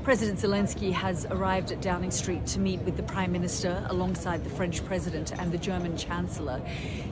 President Zelensky has arrived at Downing Street to meet with the Prime Minister alongside the French President and the German Chancellor.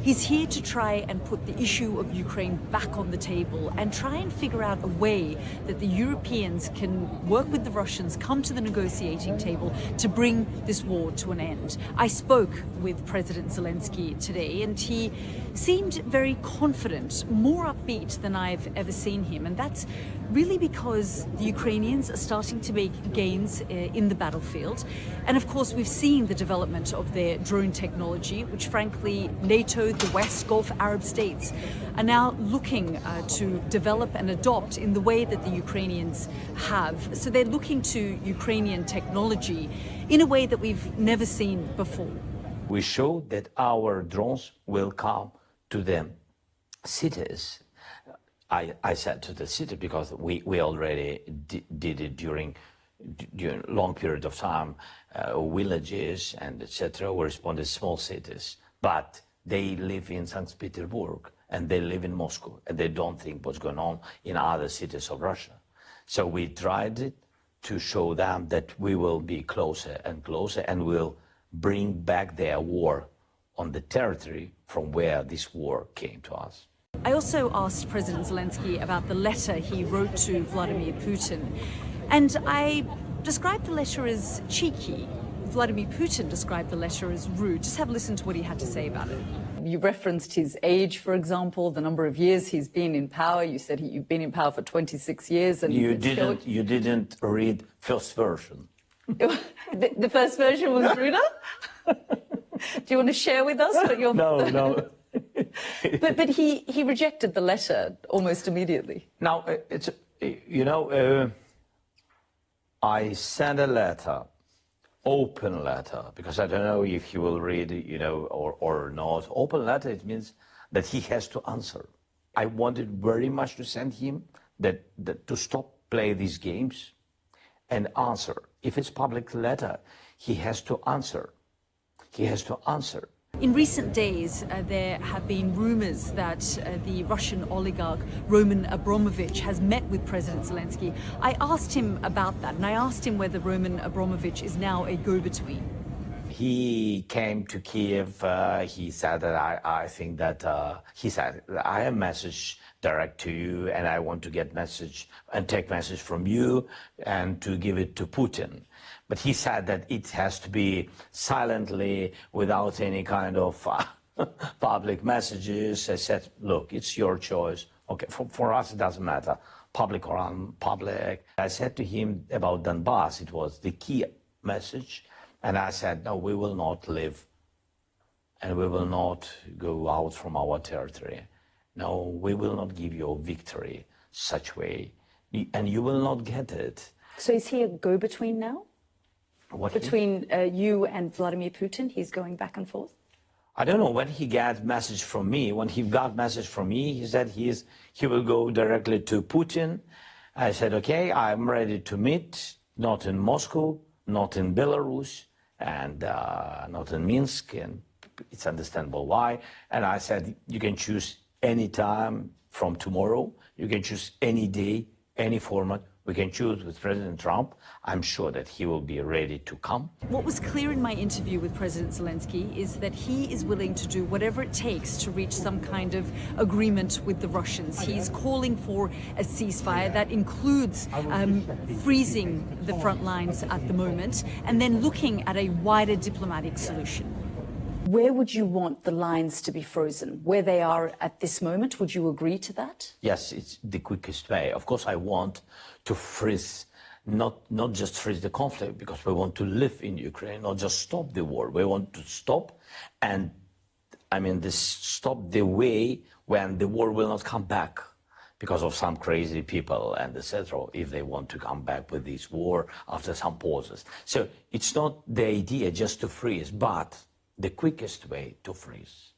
He's here to try and put the issue of Ukraine back on the table and try and figure out a way that the Europeans can work with the Russians, come to the negotiating table to bring this war to an end. I spoke with President Zelensky today and he seemed very confident, more upbeat than I've ever seen him, and that's really because the Ukrainians are starting to make gains in the battlefield. And of course, we've seen the development of their drone technology, which frankly, NATO, the West, Gulf Arab states are now looking to develop and adopt in the way that the Ukrainians have. So they're looking to Ukrainian technology in a way that we've never seen before. We show that our drones will come to them cities. I said to the city because we already did it during long period of time, villages and etc. We responded small cities, but they live in St. Petersburg and they live in Moscow and they don't think what's going on in other cities of Russia. So we tried it to show them that we will be closer and closer and will bring back their war on the territory from where this war came to us. I also asked President Zelensky about the letter he wrote to Vladimir Putin, and I described the letter as cheeky. Vladimir Putin described the letter as rude. Just have a listen to what he had to say about it. You referenced his age, for example, the number of years he's been in power. You said you've been in power for 26 years. And you didn't read first version. The first version was ruder? Do you want to share with us what your... No. but he rejected the letter almost immediately. Now, it's, I sent a letter, open letter, because I don't know if he will read, or not. Open letter, it means that he has to answer. I wanted very much to send him that to stop play these games and answer. If it's public letter, he has to answer. He has to answer. In recent days, there have been rumors that the Russian oligarch Roman Abramovich has met with President Zelensky. I asked him about that, and I asked him whether Roman Abramovich is now a go-between. He came to Kiev. He said that I think that he said I have a message direct to you, and I want to get message and take message from you and to give it to Putin. But he said that it has to be silently, without any kind of public messages. I said, look, it's your choice. Okay, for us it doesn't matter, public or unpublic. I said to him about Donbass, it was the key message. And I said, no, we will not live and we will not go out from our territory. No, we will not give you a victory such way, and you will not get it. So is he a go-between now? What Between you and Vladimir Putin, he's going back and forth? I don't know. When he got message from me, he said he will go directly to Putin. I said, okay, I'm ready to meet, not in Moscow, not in Belarus, and not in Minsk, and it's understandable why. And I said, you can choose any time from tomorrow. You can choose any day, any format. We can choose with President Trump. I'm sure that he will be ready to come. What was clear in my interview with President Zelensky is that he is willing to do whatever it takes to reach some kind of agreement with the Russians. He's calling for a ceasefire that includes freezing the front lines at the moment and then looking at a wider diplomatic solution. Where would you want the lines to be frozen? Where they are at this moment? Would you agree to that? Yes, it's the quickest way. Of course, I want to freeze, not just freeze the conflict, because we want to live in Ukraine, not just stop the war. We want to stop, and stop the way when the war will not come back because of some crazy people and etc. if they want to come back with this war after some pauses. So it's not the idea just to freeze, but the quickest way to freeze.